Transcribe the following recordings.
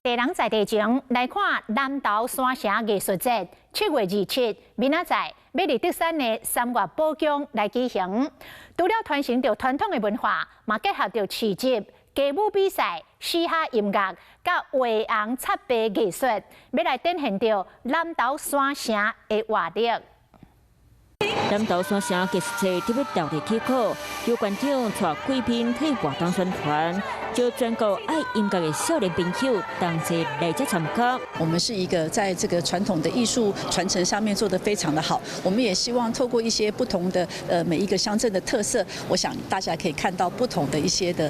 地人在地前来看南投山城艺术节，7月27，明仔载要伫德山的3月宝宫来举行。除了传承着传统的文化，嘛结合着市集、歌舞比赛、嘻哈音乐、甲画红插白艺术，要来展现着南投山城的活力。 南投山城艺术节特别到地起考，由馆长带贵宾替活动宣传，就全国爱音乐的少年朋友同齐来这参加。我们是一个在这个传统的艺术传承上面做得非常的好，我们也希望透过一些不同的每一个乡镇的特色，我想大家可以看到不同的一些的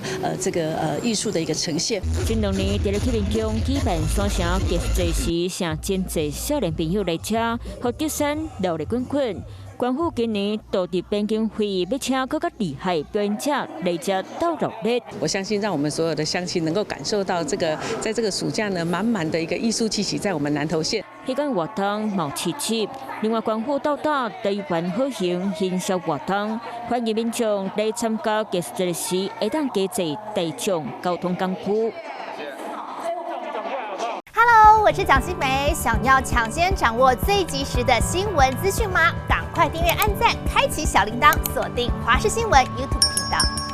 艺术的一个呈现。近2年在去年中举办山城艺术节时，请真侪少年朋友来这，和德山热闹滚滚。 官府今年都伫边境会议要请更加厉害表演者来这斗热烈。我相信让我们所有的乡亲能够感受到在这个暑假呢，满满的一个艺术气息在我们南投县。迄间活动冒市集，另外官府到达台湾好行行销活动，欢迎民众来参加艺术节时，会当加坐大众交通工具。 Hello， 我是蒋欣梅。想要抢先掌握最及时的新闻资讯吗？赶快订阅、按赞、开启小铃铛，锁定华视新闻 YouTube 频道。